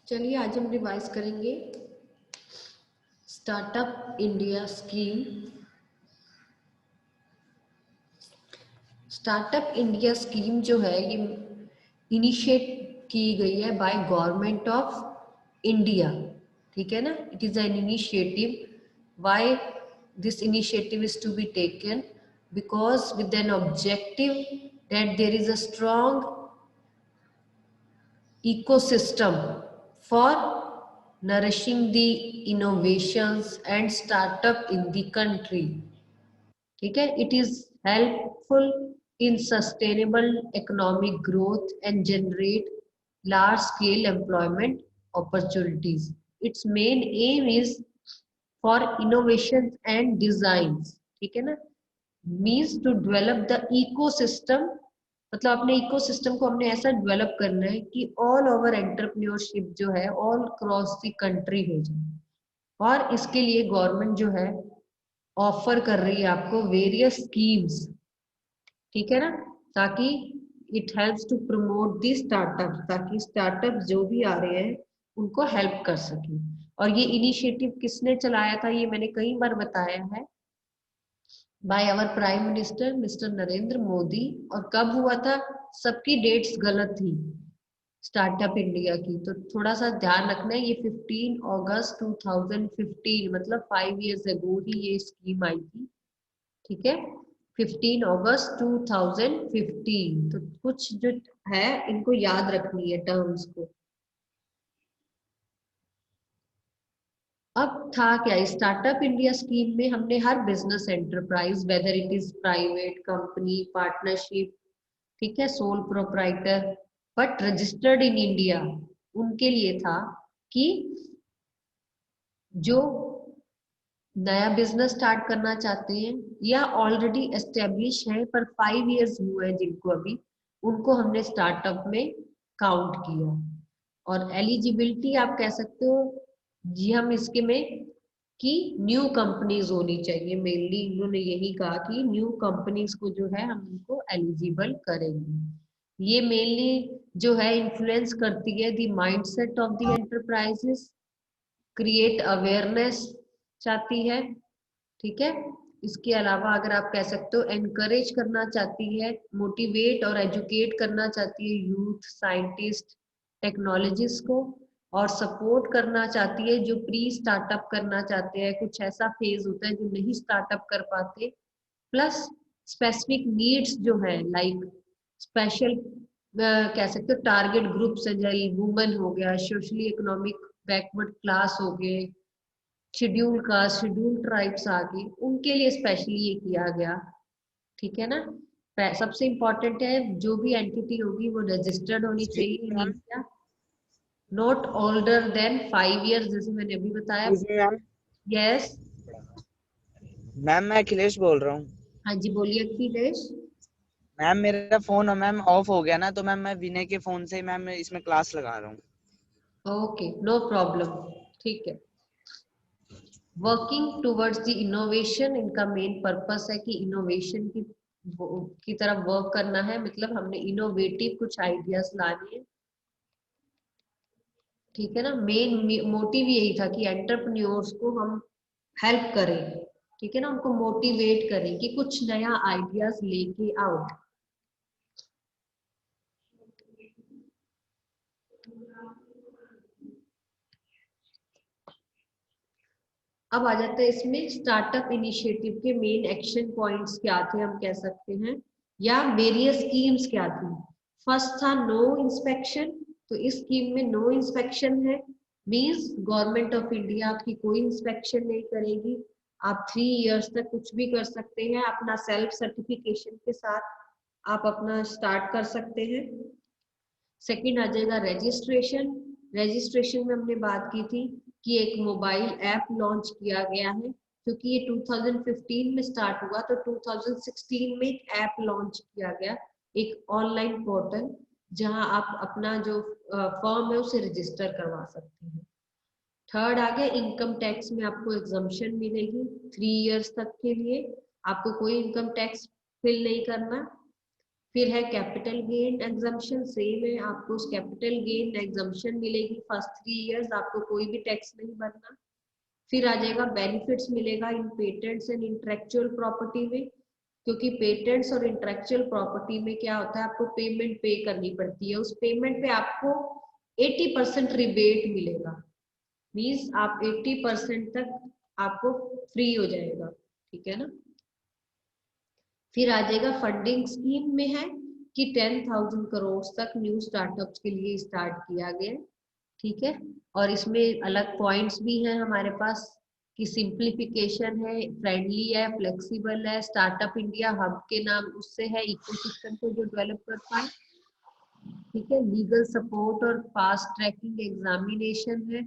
चलिए आज हम रिवाइज करेंगे startup India scheme. Startup India scheme जो है ये इनिशिएट की गई है बाय गवर्नमेंट ऑफ इंडिया, ठीक है ना। It is an initiative. Why this initiative is to be taken? Because with an objective that there is a strong ecosystem for nourishing the innovations and startup in the country, ठीक है। It is helpful in sustainable economic growth and generate large scale employment opportunities. It's main aim is for innovation and design, ठीक है ना। Means to develop the ecosystem, मतलब अपने ecosystem को हमने ऐसा डेवलप करना है कि ऑल ओवर एंटरप्रेन्योरशिप जो है ऑल क्रॉस द कंट्री हो जाए। और इसके लिए गवर्नमेंट जो है ऑफर कर रही है आपको वेरियस स्कीम्स, ठीक है ना, ताकि it helps to promote the startup, ताकि स्टार्टअप जो भी आ रहे हैं उनको हेल्प कर सके। और ये इनिशिएटिव किसने चलाया था ये मैंने कई बार बताया है, by our prime minister mister Narendra Modi. और कब हुआ था? सबकी डेट्स गलत थी स्टार्टअप इंडिया की, तो थोड़ा सा ध्यान रखना है। ये 15 अगस्त 2015, मतलब 5 इयर्स अगो ही ये स्कीम आई थी, ठीक है। 15 अगस्त 2015। तो कुछ जो है इनको याद रखनी है टर्म्स को। अब था क्या स्टार्टअप इंडिया स्कीम में? हमने हर business enterprise, whether it is private company, partnership, ठीक है, sole proprietor, but registered in India, उनके लिए था कि जो नया बिजनेस स्टार्ट करना चाहते हैं या ऑलरेडी एस्टेब्लिश है पर 5 इयर्स हुए हैं जिनको अभी, उनको हमने स्टार्टअप में काउंट किया। और एलिजिबिलिटी आप कह सकते हो जी हम इसके में कि न्यू कंपनीज होनी चाहिए। मेनली इन्होंने यही कहा कि न्यू कंपनीज को जो है हम उनको एलिजिबल करेंगे। ये मेनली जो है इन्फ्लुएंस करती है the mindset of the enterprises, create awareness चाहती है, ठीक है। इसके अलावा अगर आप कह सकते हो एनकरेज करना चाहती है, मोटिवेट और एजुकेट करना चाहती है यूथ, साइंटिस्ट, टेक्नोलॉजिस्ट को। और सपोर्ट करना चाहती है जो प्री स्टार्टअप करना चाहते हैं, कुछ ऐसा फेज होता है जो नहीं स्टार्टअप कर पाते। प्लस स्पेसिफिक नीड्स जो है लाइक स्पेशल कह सकते हो टारगेट ग्रुप्स है, जैसे वुमेन हो गया, सोशली इकोनॉमिक बैकवर्ड क्लास हो गए, शेड्यूल कास्ट, शेड्यूल ट्राइब्स आ गई, उनके लिए स्पेशली ये किया गया, ठीक है ना। सबसे इम्पोर्टेंट है जो भी एंटिटी होगी वो रजिस्टर्ड होनी चाहिए इन ma'am, India, not older than 5 years, जैसे मैंने अभी बताया। Ma'am yes. मैम मैं अखिलेश बोल रहा हूँ। हाँ जी बोलिए अखिलेश। मैम मेरा फोन मैम ऑफ हो गया ना, तो मैम मैं विनय के फोन से मैम इसमें क्लास लगा रहा हूँ। ओके नो प्रॉब्लम, ठीक है। वर्किंग टुवर्ड्स द इनोवेशन, इनका मेन पर्पस है कि इनोवेशन की तरफ वर्क करना है, मतलब हमने इनोवेटिव कुछ आइडियाज लाने हैं, ठीक है ना। मेन मोटिव यही था कि एंटरप्रेन्योर्स को हम हेल्प करें, ठीक है ना, उनको मोटिवेट करें कि कुछ नया आइडियाज लेके आओ। अब आ जाते हैं इसमें स्टार्टअप इनिशिएटिव के मेन एक्शन पॉइंट्स क्या थे, हम कह सकते हैं, या वेरियस स्कीम्स क्या थी। फर्स्ट था नो इंस्पेक्शन। तो इस स्कीम में नो इंस्पेक्शन है, मींस गवर्नमेंट ऑफ इंडिया आपकी कोई इंस्पेक्शन नहीं करेगी। आप 3 इयर्स तक कुछ भी कर सकते हैं, अपना सेल्फ सर्टिफिकेशन के साथ आप अपना स्टार्ट कर सकते हैं। सेकंड आ जाएगा रजिस्ट्रेशन। रजिस्ट्रेशन में हमने बात की थी कि एक मोबाइल ऐप लॉन्च किया गया है, क्योंकि ये 2015 में स्टार्ट हुआ तो 2016 में एक ऐप लॉन्च किया गया, एक ऑनलाइन पोर्टल जहां आप अपना जो फॉर्म है उसे रजिस्टर करवा सकते हैं। थर्ड आ गया इनकम टैक्स में आपको एग्जम्पशन मिलेगी 3 इयर्स तक के लिए, आपको कोई इनकम टैक्स फिल नहीं करना। फिर है कैपिटल गेन एग्जम्पशन, सेम है, आपको उस कैपिटल गेन एग्जम्पशन मिलेगी फर्स्ट 3 इयर्स, आपको कोई भी टैक्स नहीं भरना। फिर आ जाएगा बेनिफिट्स मिलेगा इन पेटेंट्स एंड इंटेलेक्चुअल प्रॉपर्टी में, क्योंकि पेटेंट्स और इंटेलेक्चुअल प्रॉपर्टी में क्या होता है, आपको पेमेंट पे करनी पड़ती है, उस पेमेंट पे आपको 80% रिबेट मिलेगा, मीन्स आप 80% तक आपको फ्री हो जाएगा, ठीक है ना। फिर आ जाएगा फंडिंग स्कीम में है कि 10,000 करोड़ तक न्यू स्टार्टअप्स के लिए स्टार्ट किया गया, ठीक है। और इसमें अलग पॉइंट्स भी हैं हमारे पास कि सिंप्लीफिकेशन है, फ्रेंडली है, फ्लेक्सिबल है, स्टार्टअप इंडिया हब के नाम उससे है, इकोसिस्टम को जो डेवलप करता है, ठीक है। लीगल सपोर्ट और फास्ट ट्रैकिंग एग्जामिनेशन है,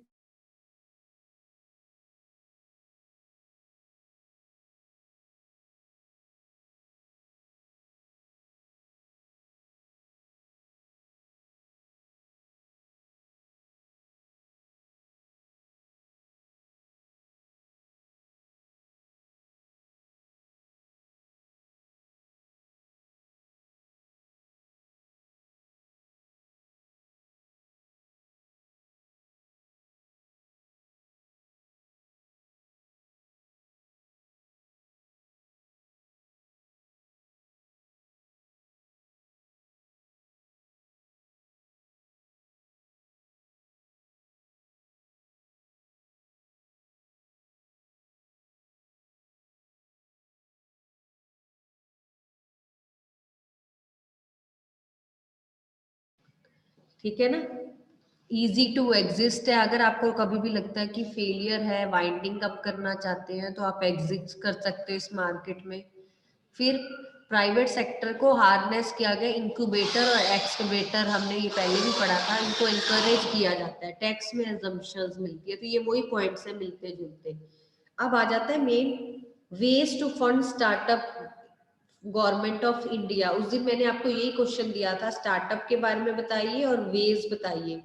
ठीक है ना। इजी टू एग्जिस्ट है, अगर आपको कभी भी लगता है कि फेलियर है, वाइंडिंग अप करना चाहते हैं, तो आप एग्जिस्ट कर सकते हो इस मार्केट में। फिर प्राइवेट सेक्टर को हार्नेस किया गया, इंक्यूबेटर और एक्सकवेटर, हमने ये पहले भी पढ़ा था, इनको इंकरेज किया जाता है, टैक्स में एजम्पशंस मिलती है, तो ये वही पॉइंट्स है मिलते जुलते। अब आ जाता है main ways to fund startup government of India. उस दिन मैंने आपको यही क्वेश्चन दिया था, स्टार्टअप के बारे में बताइए और वेज बताइए,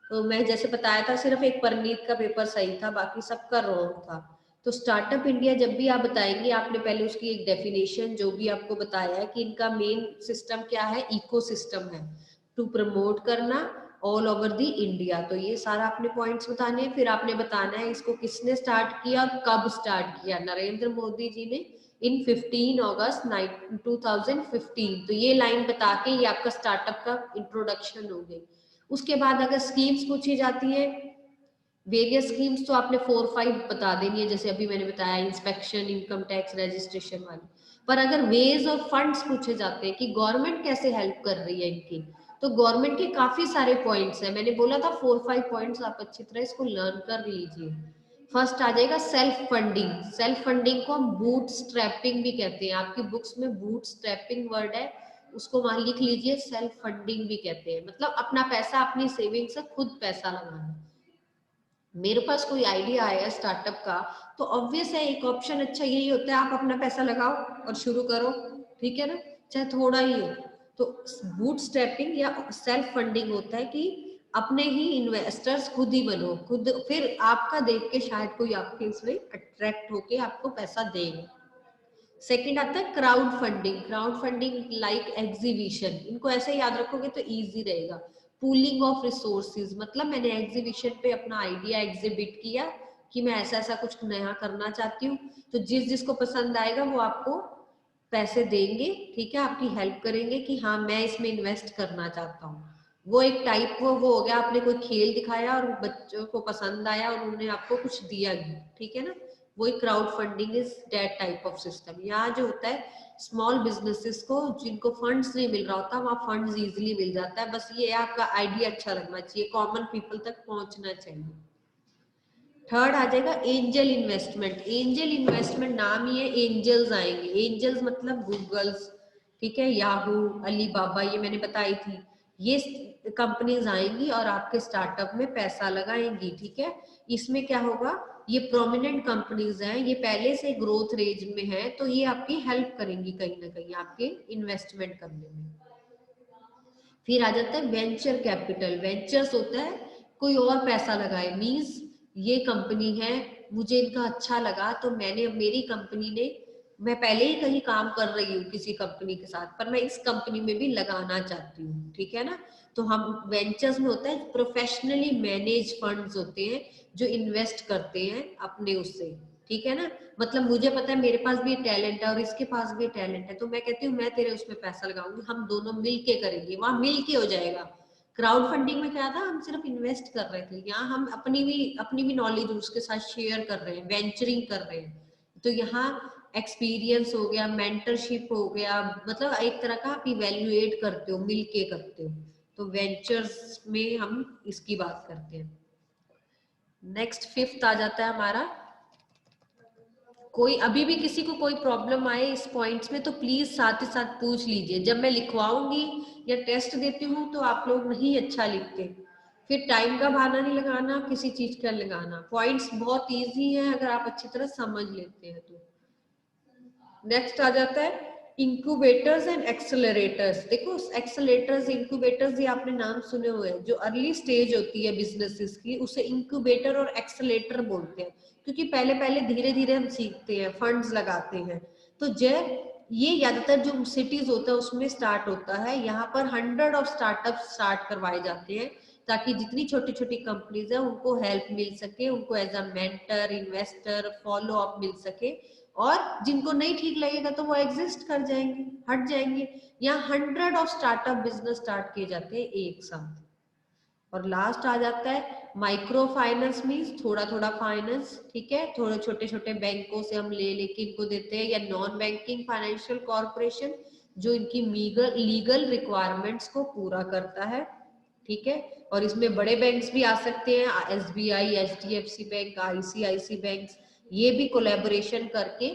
तो मैं जैसे बताया था सिर्फ एक परनीत का पेपर सही था, बाकी सबका रॉन्ग था। तो स्टार्टअप इंडिया जब भी आप बताएंगे, आपने पहले उसकी एक डेफिनेशन जो भी आपको बताया है कि इनका मेन सिस्टम क्या है, इकोसिस्टम है, टू प्रमोट करना ऑल ओवर दी इंडिया, तो ये सारा आपने पॉइंट्स बताने हैं। फिर आपने बताना है इसको किसने स्टार्ट किया, कब स्टार्ट किया, नरेंद्र मोदी जी ने इन 15 अगस्त 2015, तो ये लाइन बता के ये आपका स्टार्टअप का इंट्रोडक्शन हो गई। उसके बाद अगर स्कीम्स पूछी जाती है, वेरियस स्कीम्स, तो आपने 4-5 बता देनी है, जैसे अभी मैंने बताया इंस्पेक्शन, इनकम टैक्स, रजिस्ट्रेशन वाली। पर अगर वेज और फंड्स पूछे जाते हैं कि गवर्नमेंट कैसे हेल्प कर रही है इनकी, तो गवर्नमेंट के काफी सारे पॉइंट्स हैं, मैंने बोला था 4-5 पॉइंट्स, आप अच्छी तरह इसको लर्न कर लीजिए। फर्स्ट आ जाएगा सेल्फ फंडिंग, सेल्फ फंडिंग को हम बूट स्ट्रैपिंग भी कहते हैं, आपकी बुक्स में बूट स्ट्रैपिंग वर्ड है, उसको वहां लिख लीजिए, सेल्फ फंडिंग भी कहते हैं, मतलब अपना पैसा अपनी सेविंग से खुद पैसा लगाना। मेरे पास कोई आइडिया आया स्टार्टअप का, तो ऑब्वियस है एक ऑप्शन अच्छा यही होता है, आप अपना पैसा लगाओ और शुरू करो, ठीक है ना, चाहे थोड़ा ही हो। तो बूट स्टेपिंग या सेल्फ फंडिंग होता है कि अपने ही इन्वेस्टर्स खुद ही बनो, खुद, फिर आपका देख के शायद कोई आपके इसमें अट्रैक्ट होके आपको पैसा देगा। सेकंड आता है crowd funding, crowd funding like exhibition, इनको ऐसे याद रखोगे तो इजी रहेगा। पूलिंग ऑफ रिसोर्सेज, मतलब मैंने एग्जीबिशन पे अपना आइडिया एग्जिबिट किया कि मैं ऐसा ऐसा कुछ नया करना चाहती हूँ, तो जिस जिसको पसंद आएगा वो आपको पैसे देंगे, ठीक है, आपकी हेल्प करेंगे कि हाँ मैं इसमें इन्वेस्ट करना चाहता हूँ। वो एक टाइप वो हो गया, आपने कोई खेल दिखाया और बच्चों को पसंद आया और उन्होंने आपको कुछ दिया भी, ठीक है ना, वही crowd funding is that type of system. यहाँ जो होता है स्मॉल बिजनेसेस को जिनको फंड्स नहीं मिल रहा होता, वहाँ फंड्स इजीली मिल जाता है, बस ये आपका आइडिया अच्छा लगना चाहिए, कॉमन पीपल तक पहुंचना चाहिए। थर्ड आ जाएगा एंजल इन्वेस्टमेंट, एंजल इन्वेस्टमेंट नाम ही है, एंजल्स आएंगे, एंजल्स मतलब गूगल्स, ठीक है, याहू, अलीबाबा, ये मैंने बताई थी, ये कंपनीज आएंगी और आपके स्टार्टअप में पैसा लगाएंगी, ठीक है। इसमें क्या होगा, ये प्रोमिनेंट कंपनीज हैं, ये पहले से ग्रोथ रेंज में है, तो ये आपकी हेल्प करेंगी कहीं ना कहीं आपके इन्वेस्टमेंट करने में। फिर आ जाता है वेंचर कैपिटल, वेंचर्स होता है कोई और पैसा लगाए, मींस ये कंपनी है, मुझे इनका अच्छा लगा तो मैंने, मेरी कंपनी ने मैं पहले ही कहीं काम कर रही हूँ किसी कंपनी के साथ, पर मैं इस कंपनी में भी लगाना चाहती हूँ, ठीक है ना। तो हम वेंचर्स में होता है प्रोफेशनली मैनेज फंड्स होते हैं जो इन्वेस्ट करते हैं अपने उससे, ठीक है ना। मतलब मुझे पता है मेरे पास भी टैलेंट है और इसके पास भी टैलेंट है, तो मैं कहती हूँ मैं तेरे उसमें पैसा लगाऊंगी, हम दोनों मिल के करेंगे, वहां मिल के हो जाएगा। क्राउड फंडिंग में क्या था, हम सिर्फ इन्वेस्ट कर रहे थे, यहाँ हम अपनी भी नॉलेज उसके साथ शेयर कर रहे हैं, वेंचरिंग कर रहे हैं। तो यहाँ एक्सपीरियंस हो गया, मेंटरशिप हो गया, मतलब एक तरह का आप इवेल्युएट करते हो, मिलके करते हो। तो वेंचर्स में हम इसकी बात करते हैं। नेक्स्ट फिफ्थ आ जाता है हमारा, कोई अभी भी किसी को कोई प्रॉब्लम आए इस पॉइंट्स में तो प्लीज साथ ही साथ पूछ लीजिए। जब मैं लिखवाऊंगी या टेस्ट देती हूँ तो आप लोग नहीं अच्छा लिखते, फिर टाइम का बहाना नहीं लगाना, किसी चीज का लगाना। पॉइंट्स बहुत इजी है अगर आप अच्छी तरह समझ लेते हैं तो। नेक्स्ट आ जाता है इंक्यूबेटर्स एंड एक्सेलरेटर्स। देखो एक्सेलरेटर्स, इंक्यूबेटर्स ये आपने नाम सुने हुए हैं। जो अर्ली स्टेज होती है बिजनेसेस की उसे इंक्यूबेटर और एक्सेलरेटर बोलते हैं, क्योंकि पहले पहले धीरे धीरे हम सीखते हैं, फंड्स लगाते हैं। तो जब ये ज्यादातर जो सिटीज होता है उसमें स्टार्ट होता है, यहाँ पर 100 ऑफ स्टार्टअप स्टार्ट करवाए जाते हैं ताकि जितनी छोटी छोटी कंपनीज है उनको हेल्प मिल सके, उनको as a mentor, investor, follow up मिल सके। और जिनको नहीं ठीक लगेगा तो वो एग्जिस्ट कर जाएंगे, हट जाएंगे। यहाँ 100 ऑफ स्टार्टअप बिजनेस स्टार्ट किए जाते हैं एक साथ। और लास्ट आ जाता है माइक्रो फाइनेंस, मीन्स थोड़ा थोड़ा फाइनेंस, ठीक है, थोड़े छोटे छोटे बैंकों से हम ले लेके इनको देते हैं, या नॉन बैंकिंग फाइनेंशियल कॉर्पोरेशन जो इनकी लीगल रिक्वायरमेंट्स को पूरा करता है, ठीक है। और इसमें बड़े बैंक्स भी आ सकते हैं, SBI, HDFC bank, ICICI bank, ये भी कोलैबोरेशन करके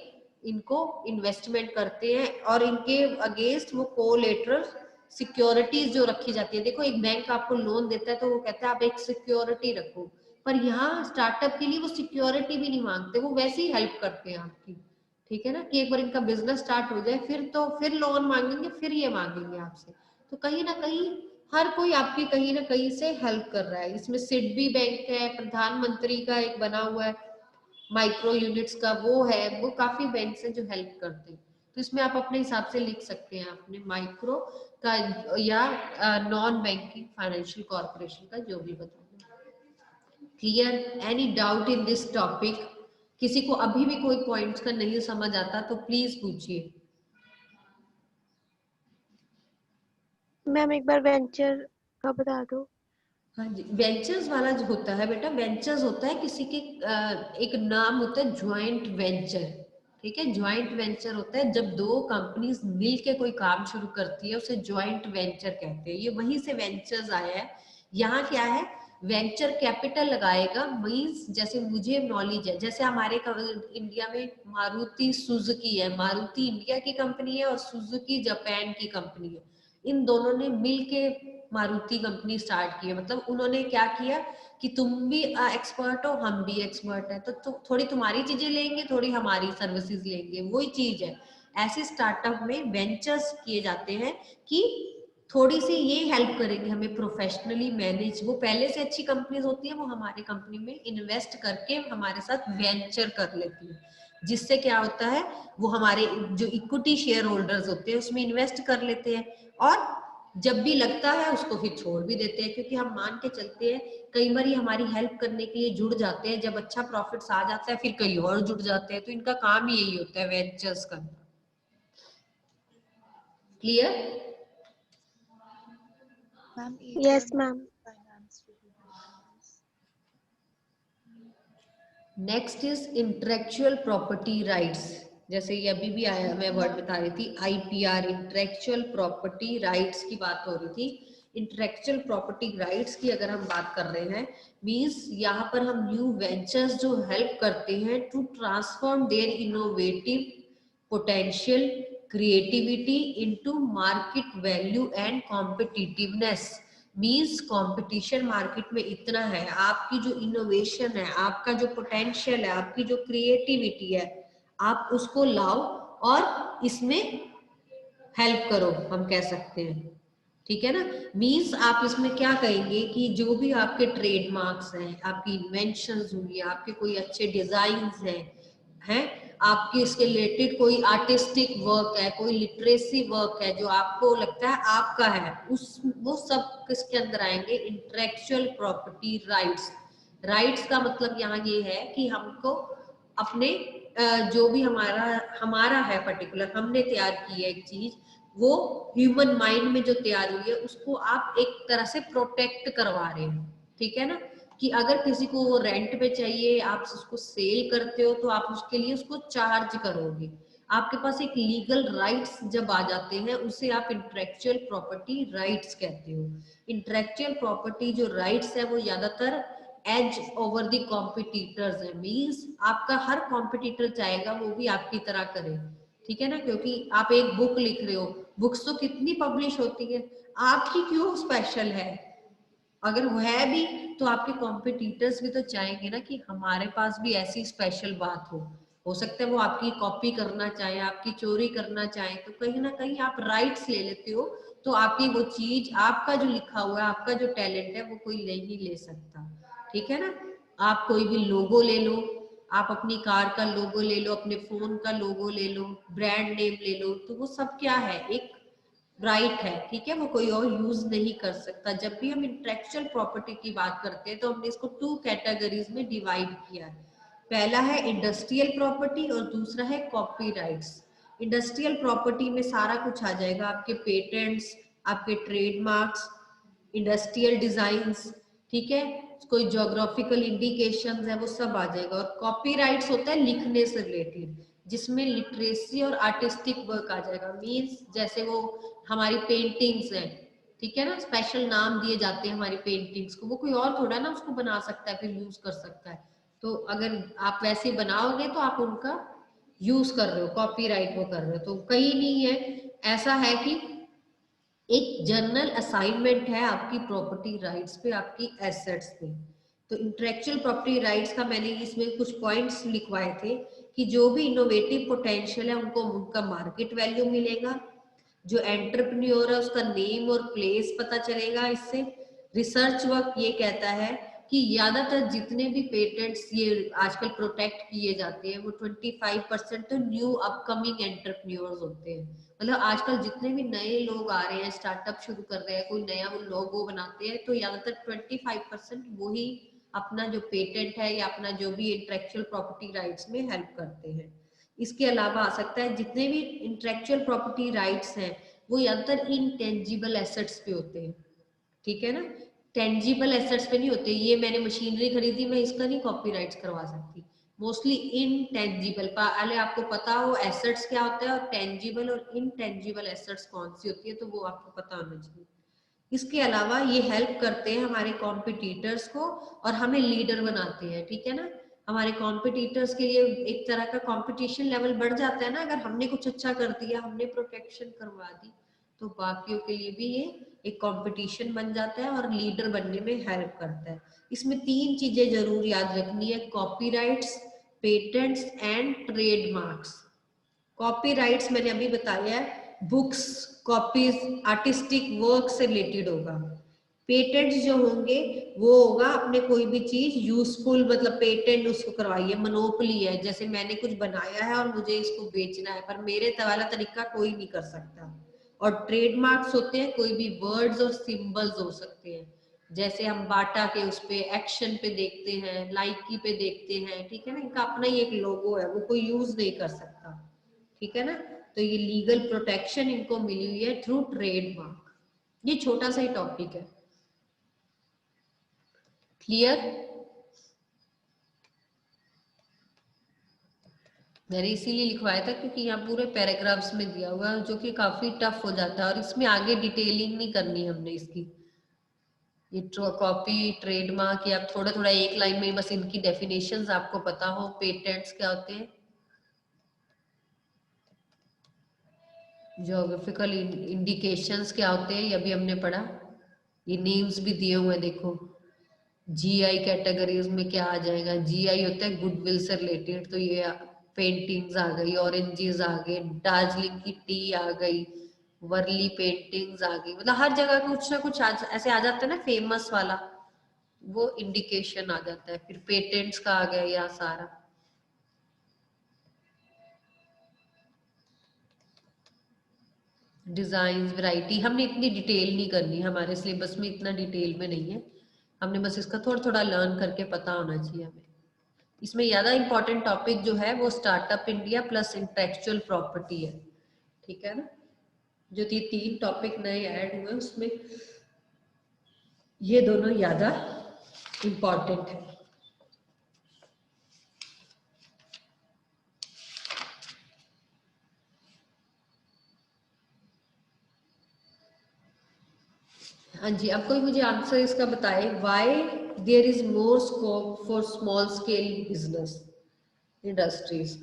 इनको इन्वेस्टमेंट करते हैं। और इनके अगेंस्ट वो कोलेटरल सिक्योरिटीज जो रखी जाती है, देखो एक बैंक आपको लोन देता है तो वो कहता है आप एक सिक्योरिटी रखो, पर यहाँ स्टार्टअप के लिए वो सिक्योरिटी भी नहीं मांगते, वो वैसे ही हेल्प करते हैं आपकी, ठीक है ना। कि एक बार इनका बिजनेस स्टार्ट हो जाए फिर तो फिर लोन मांगेंगे, फिर ये मांगेंगे आपसे। तो कहीं ना कहीं हर कोई आपकी कहीं ना कहीं से हेल्प कर रहा है। इसमें सिडबी बैंक है, प्रधानमंत्री का एक बना हुआ है माइक्रो यूनिट्स का, वो है, वो काफी बैंक है जो हेल्प करते हैं। तो इसमें आप अपने हिसाब से लिख सकते हैं अपने माइक्रो का या नॉन बैंकिंग फाइनेंशियल कॉर्पोरेशन का, जो भी बताना। Clear? Any doubt in this topic? किसी को अभी भी कोई पॉइंट्स का नहीं समझ आता तो प्लीज पूछिए। मैम एक बार वेंचर का बता दो। हाँ जी, वेंचर्स वाला जो होता है बेटा, वेंचर्स होता है किसी के एक नाम होता है ज्वाइंट वेंचर, ठीक है। ज्वाइंट वेंचर होता है जब दो कंपनीज मिल के कोई काम शुरू करती है, उसे ज्वाइंट वेंचर कहते हैं। ये वहीं से वेंचर्स आया है। यहाँ क्या है, वेंचर कैपिटल लगाएगा, मीन्स जैसे मुझे नॉलेज है, जैसे हमारे इंडिया में मारुति सुजुकी है, मारुति इंडिया की कंपनी है और सुजुकी जापान की कंपनी है। इन दोनों ने मिल के मारुति कंपनी स्टार्ट की है। मतलब उन्होंने क्या किया कि तुम भी एक्सपर्ट हो, हम भी एक्सपर्ट है, तो थोड़ी तुम्हारी चीजें लेंगे, थोड़ी हमारी सर्विसेज लेंगे, वही चीज है। ऐसे स्टार्टअप में वेंचर्स किए जाते हैं कि थोड़ी सी ये हेल्प करेंगे हमें प्रोफेशनली मैनेज। वो पहले से अच्छी कंपनीज होती है, वो हमारे कंपनी में इन्वेस्ट करके हमारे साथ वेंचर कर लेती है, जिससे क्या होता है वो हमारे जो इक्विटी शेयर होल्डर्स होते हैं उसमें इन्वेस्ट कर लेते हैं, और जब भी लगता है उसको फिर छोड़ भी देते हैं। क्योंकि हम मान के चलते हैं कई बार हमारी हेल्प करने के लिए जुड़ जाते हैं, जब अच्छा प्रॉफिट्स आ जाता है फिर कई और जुड़ जाते हैं। तो इनका काम ही यही होता है, वेंचर्स करना। Clear? Yes ma'am. Next is intellectual property rights. जैसे ये अभी भी आया, मैं वर्ड बता रही थी, आईपीआर, इंटेलेक्चुअल प्रॉपर्टी राइट्स की बात हो रही थी। इंटेलेक्चुअल प्रॉपर्टी राइट्स की अगर हम बात कर रहे हैं, मींस यहाँ पर हम न्यू वेंचर्स जो हेल्प करते हैं to transform their innovative potential creativity into market value and competitiveness. Means competition market में इतना है, आपकी जो इनोवेशन है, आपका जो पोटेंशियल है, आपकी जो क्रिएटिविटी है, आप उसको लाओ और इसमें हेल्प करो, हम कह सकते हैं, ठीक है ना। मीन्स आप इसमें क्या कहेंगे कि जो भी आपके ट्रेडमार्क्स हैं, आपकी इन्वेंशंस हुई, आपके कोई अच्छे डिजाइन हैं, आपकी इसके रिलेटेड कोई आर्टिस्टिक वर्क है, कोई लिटरेसी वर्क है जो आपको लगता है आपका है, उस वो सब किसके अंदर आएंगे? Intellectual property rights. राइट्स का मतलब यहाँ ये है कि हमको अपने जो भी हमारा है पर्टिकुलर, हमने तैयार की है एक चीज, वो ह्यूमन माइंड में जो तैयार हुई है उसको आप एक तरह से प्रोटेक्ट करवा रहे हैं, ठीक है ना? कि अगर किसी को वो रेंट पे चाहिए, आप उसको सेल करते हो तो आप उसके लिए उसको चार्ज करोगे। आपके पास एक लीगल राइट्स जब आ जाते हैं उसे आप इंटेलेक्चुअल प्रॉपर्टी राइट्स कहते हो। इंटेलेक्चुअल प्रॉपर्टी जो राइट्स है वो ज्यादातर एज ओवर द कॉम्पिटिटर्स है, मीन्स आपका हर कॉम्पिटिटर चाहेगा वो भी आपकी तरह करे, ठीक है ना? क्योंकि आप एक बुक लिख रहे हो, बुक्स तो कितनी पब्लिश होती है, आपकी क्यों स्पेशल है? अगर वो है भी तो आपके कॉम्पिटिटर्स भी तो चाहेंगे ना कि हमारे पास भी ऐसी स्पेशल बात हो सकता है वो आपकी कॉपी करना चाहे, आपकी चोरी करना चाहे, तो कहीं ना कहीं आप राइट्स ले लेते हो, तो आपकी वो चीज, आपका जो लिखा हुआ है, आपका जो टैलेंट है वो कोई नहीं ले सकता, ठीक है ना? आप कोई भी लोगो ले लो, आप अपनी कार का लोगो ले लो, अपने फोन का लोगो ले लो, ब्रांड नेम ले लो, तो वो सब क्या है? एक राइट है, ठीक है? वो कोई और यूज नहीं कर सकता। जब भी हम इंटेलेक्चुअल प्रॉपर्टी की बात करते हैं तो हमने इसको 2 कैटेगरीज में डिवाइड किया है। पहला है इंडस्ट्रियल प्रॉपर्टी और दूसरा है कॉपीराइट्स। इंडस्ट्रियल प्रॉपर्टी में सारा कुछ आ जाएगा, आपके पेटेंट्स, आपके ट्रेडमार्क्स, इंडस्ट्रियल डिजाइन्स, ठीक है? कोई ज्योग्राफिकल इंडिकेशंस है वो सब आ जाएगा। और कॉपीराइट्स होता है लिखने से रिलेटेड, जिसमें लिटरेसी और आर्टिस्टिक वर्क आ जाएगा। मींस जैसे वो हमारी पेंटिंग्स हैं, ठीक है ना, स्पेशल नाम दिए जाते हैं हमारी पेंटिंग्स को, वो कोई और थोड़ा ना उसको बना सकता है फिर यूज कर सकता है। तो अगर आप वैसे बनाओगे तो आप उनका यूज कर रहे हो, कॉपीराइट वो कर रहे हो। तो कहीं नहीं है, ऐसा है कि एक जर्नल असाइनमेंट है आपकी प्रॉपर्टी राइट्स पे, आपकी एसेट्स पे। तो इंटेलेक्चुअल प्रॉपर्टी राइट्स का मैंने इसमें कुछ पॉइंट्स लिखवाए थे कि जो भी इनोवेटिव पोटेंशियल है उनको उनका मार्केट वैल्यू मिलेगा, जो एंटरप्रेन्योर है उसका नेम और प्लेस पता चलेगा इससे। रिसर्च वर्क ये कहता है कि ज्यादातर जितने भी पेटेंट्स ये आजकल प्रोटेक्ट किए जाते हैं वो 25% तो न्यू अपकमिंग एंटरप्रेन्योर्स होते हैं। मतलब आजकल जितने भी नए लोग आ रहे हैं, स्टार्टअप शुरू कर रहे हैं, कोई नया वो लोगो बनाते हैं, तो ज्यादातर 25% वो ही अपना जो पेटेंट है या अपना जो भी इंटेलेक्चुअल प्रॉपर्टी राइट्स में हेल्प करते हैं। इसके अलावा आ सकता है जितने भी इंटेलेक्चुअल प्रॉपर्टी राइट्स हैं वो ज्यादातर इनटेंजिबल एसेट्स पे होते हैं, ठीक है ना? टेंजिबल एसेट्स पे नहीं होते। ये मैंने मशीनरी खरीदी, मैं इसका नहीं कॉपीराइट्स करवा सकती। मोस्टली इनटेंजिबल, पहले आपको पता हो एसेट्स क्या होता है और टेंजिबल और इनटेंजिबल एसेट्स कौन सी होती है, तो वो आपको पता होना चाहिए। इसके अलावा ये हेल्प करते हैं हमारे कॉम्पिटिटर्स को और हमें लीडर बनाते हैं, ठीक है ना? हमारे कॉम्पिटिटर्स के लिए एक तरह का कंपटीशन लेवल बढ़ जाता है ना, अगर हमने कुछ अच्छा कर दिया, हमने प्रोटेक्शन करवा दी, तो बाकियों के लिए भी ये एक कंपटीशन बन जाता है और लीडर बनने में हेल्प करता है। इसमें 3 चीजें जरूर याद रखनी है: copyrights, patents and trademarks. Copyrights मैंने अभी बताया है, बुक्स, कॉपीज, आर्टिस्टिक वर्क से रिलेटेड होगा। पेटेंट्स जो होंगे वो होगा अपने कोई भी चीज यूजफुल, मतलब पेटेंट उसको करवाइए, मोनोपोली है, जैसे मैंने कुछ बनाया है और मुझे इसको बेचना है पर मेरे वाला तरीका कोई नहीं कर सकता। और ट्रेडमार्क्स होते हैं कोई भी वर्ड्स और सिंबल्स हो सकते हैं, जैसे हम बाटा के उस पे एक्शन पे देखते हैं, लाइकी पे देखते हैं, ठीक है ना? इनका अपना ही एक लोगो है, वो कोई यूज नहीं कर सकता, ठीक है ना? तो ये लीगल प्रोटेक्शन इनको मिली हुई है थ्रू ट्रेडमार्क। ये छोटा सा ही टॉपिक है, क्लियर? मैंने इसीलिए लिखवाया था क्योंकि यहाँ पूरे पैराग्राफ्स में दिया हुआ है जो कि काफी टफ हो जाता है और इसमें आगे डिटेलिंग नहीं करनी हमने इसकी। ये कॉपी, ट्रेडमार्क, या थोड़ा थोड़ा एक लाइन में बस इनकी डेफिनेशंस आपको पता हो। पेटेंट्स क्या होते हैं, ज्योग्राफिकल इंडिकेशंस क्या होते हैं, ये भी हमने पढ़ा। ये नेम्स भी दिए हुए हैं, देखो जीआई कैटेगरीज में क्या आ जाएगा। जीआई होता है गुडविल से रिलेटेड, तो ये पेंटिंग्स आ गई, ऑरेंजेस आ गए, दार्जिलिंग की टी आ गई, वर्ली पेंटिंग्स आ गई, मतलब हर जगह कुछ ना कुछ ऐसे आ जाता है ना फेमस वाला, वो इंडिकेशन आ जाता है। फिर पेटेंट्स का आ गया यहाँ सारा। डिजाइन, वैरायटी, हमने इतनी डिटेल नहीं करनी, हमारे सिलेबस में इतना डिटेल में नहीं है, हमने बस इसका थोड़ा थोड़ा लर्न करके पता होना चाहिए हमें। इसमें ज़्यादा इंपॉर्टेंट टॉपिक जो है वो startup India plus intellectual property है, ठीक है ना। जो ये 3 टॉपिक नए ऐड हुए उसमें ये दोनों ज़्यादा इंपॉर्टेंट है। हाँ जी, अब कोई मुझे आंसर इसका बताए, why there is more scope for small scale business industries.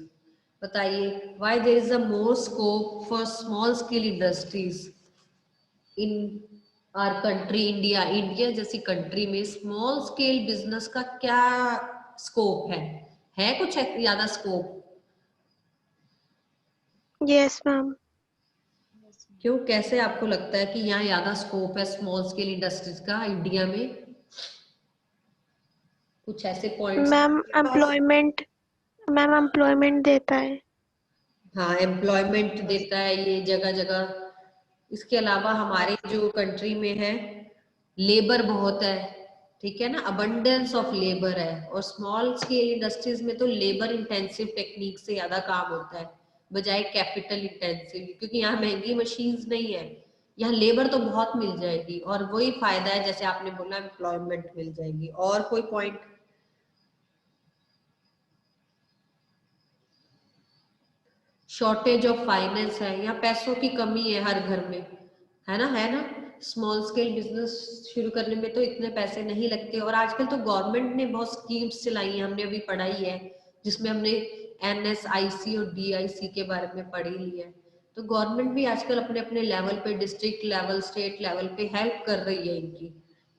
बताइए, why there is a more scope for small scale industries in our country India. India जैसी कंट्री में स्मॉल स्केल बिजनेस का क्या स्कोप है कुछ ज्यादा स्कोप? Yes ma'am. क्यों, कैसे आपको लगता है कि यहाँ ज्यादा स्कोप है स्मॉल स्केल इंडस्ट्रीज का इंडिया में? कुछ ऐसे पॉइंट्स मैम पास? एम्प्लॉयमेंट देता है। हाँ, एम्प्लॉयमेंट देता है ये जगह जगह। इसके अलावा हमारे जो कंट्री में है लेबर बहुत है, ठीक है ना, अबंडेंस ऑफ लेबर है। और स्मॉल स्केल इंडस्ट्रीज में तो लेबर इंटेंसिव टेक्निक से ज्यादा काम होता है बजाय कैपिटल इंटेंसिव, क्योंकि यहाँ महंगी मशीन्स नहीं है, यहाँ लेबर तो बहुत मिल जाएगी। और वही फायदा है जैसे आपने बोला, एम्प्लॉयमेंट मिल जाएगी। और कोई पॉइंट? शॉर्टेज ऑफ फाइनेंस है, या पैसों की कमी है हर घर में, है ना। स्मॉल स्केल बिजनेस शुरू करने में तो इतने पैसे नहीं लगते। और आजकल तो गवर्नमेंट ने बहुत स्कीम्स चलाई है, हमने अभी पढ़ाई है, जिसमें हमने NSIC और DIC के बारे में पढ़ी ली है। तो गवर्नमेंट भी आजकल अपने अपने लेवल पे, डिस्ट्रिक्ट लेवल, स्टेट लेवल पे हेल्प कर रही है इनकी।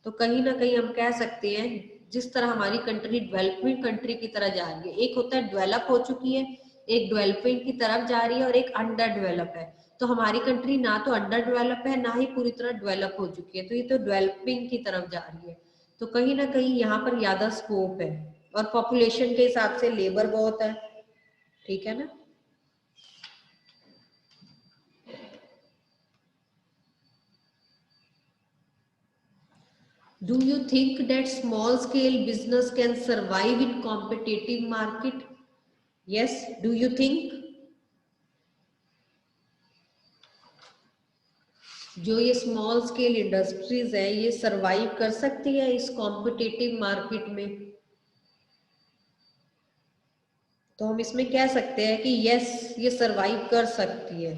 तो कहीं ना कहीं हम कह सकते हैं, जिस तरह हमारी कंट्री डेवलपिंग कंट्री की तरह जा रही है, एक होता है डेवलप हो चुकी है, एक डेवलपिंग की तरफ जा रही है, और एक अंडर डेवलप है। तो हमारी कंट्री ना तो अंडर डेवलप है, ना ही पूरी तरह डेवलप हो चुकी है, तो ये तो डेवलपिंग की तरफ जा रही है। तो कहीं ना कहीं यहाँ पर ज्यादा स्कोप है। और पॉपुलेशन के हिसाब से लेबर बहुत है, ठीक है ना। Do you think that small scale business can survive in competitive market? Yes, do you think? जो ये स्मॉल स्केल इंडस्ट्रीज है ये सरवाइव कर सकती है इस कॉम्पिटिटिव मार्केट में? तो हम इसमें कह सकते हैं कि यस, ये सरवाइव कर सकती है,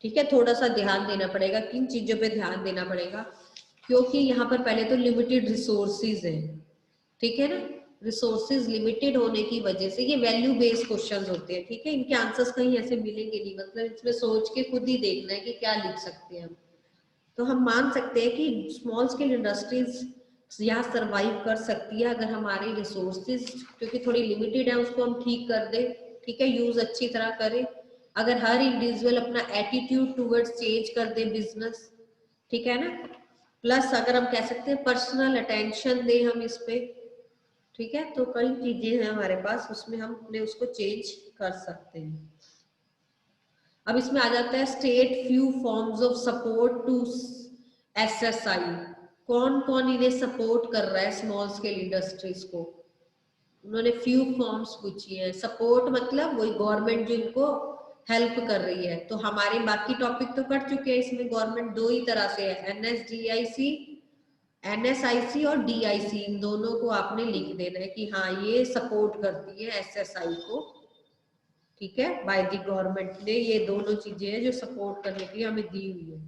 ठीक है। थोड़ा सा ध्यान देना पड़ेगा, किन चीजों पे ध्यान देना पड़ेगा, क्योंकि यहाँ पर पहले तो लिमिटेड रिसोर्सेज है, ठीक है ना। रिसोर्सेज लिमिटेड होने की वजह से ये वैल्यू बेस्ड क्वेश्चंस होते हैं, ठीक है। इनके आंसर्स कहीं ऐसे मिलेंगे नहीं, मतलब इसमें सोच के खुद ही देखना है कि क्या लिख सकते हैं हम। तो हम मान सकते हैं कि स्मॉल स्केल इंडस्ट्रीज यहाँ सरवाइव कर सकती है अगर हमारे रिसोर्सेज, क्योंकि थोड़ी लिमिटेड है, उसको हम ठीक कर दे, ठीक है, यूज अच्छी तरह करें। अगर हर इंडिविजुअल अपना एटीट्यूड टूवर्ड्स चेंज कर दे बिजनेस, ठीक है ना। प्लस अगर हम कह सकते हैं पर्सनल अटेंशन दें हम इस पे, ठीक है। तो कई चीजें हैं हमारे पास, उसमें हम अपने उसको चेंज कर सकते हैं। अब इसमें आ जाता है state few forms of support to SSI। कौन कौन इन्हें सपोर्ट कर रहा है स्मॉल स्केल इंडस्ट्रीज को? उन्होंने फ्यू फॉर्म्स पूछी है। सपोर्ट मतलब वही गवर्नमेंट जो इनको हेल्प कर रही है। तो हमारे बाकी टॉपिक तो कर चुके हैं, इसमें गवर्नमेंट दो ही तरह से है, NSIC और DIC, इन दोनों को आपने लिख देना है कि हाँ ये सपोर्ट करती है SSI को, ठीक है। बाय द गवर्नमेंट ने ये दोनों चीजें हैं जो सपोर्ट करने के लिए हमें दी हुई है।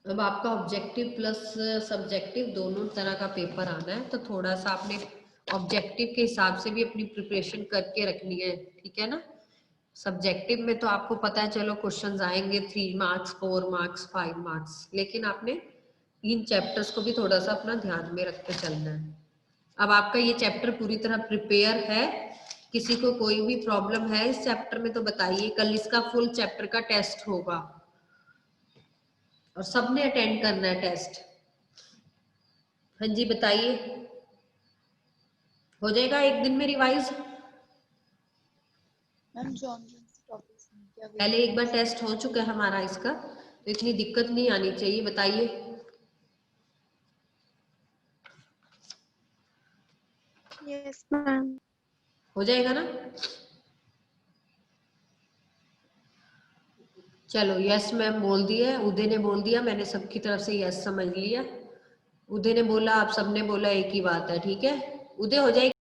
अब आपका ऑब्जेक्टिव प्लस सब्जेक्टिव दोनों तरह का पेपर आना है, तो थोड़ा सा आपने ऑब्जेक्टिव के हिसाब से भी अपनी प्रिपरेशन करके रखनी है, ठीक है ना। सब्जेक्टिव में तो आपको पता है, चलो क्वेश्चंस आएंगे 3 मार्क्स, 4 मार्क्स, 5 मार्क्स, लेकिन आपने इन चैप्टर्स को भी थोड़ा सा अपना ध्यान में रख के चलना है। अब आपका ये चैप्टर पूरी तरह प्रिपेयर है? किसी को कोई भी प्रॉब्लम है इस चैप्टर में तो बताइए। कल इसका फुल चैप्टर का टेस्ट होगा और सबने अटेंड करना है टेस्ट। हाँ जी बताइए। हो जाएगा एक दिन में रिवाइज। मैम जॉन टॉपिक्स क्या पहले एक बार टेस्ट हो चुका है हमारा इसका, तो इतनी दिक्कत नहीं आनी चाहिए। बताइए यस मैम। हो जाएगा ना? चलो यस मैम बोल दिया, उदय ने बोल दिया, मैंने सबकी तरफ से यस समझ लिया। उदय ने बोला, आप सबने बोला, एक ही बात है, ठीक है। उदय हो जाएगी।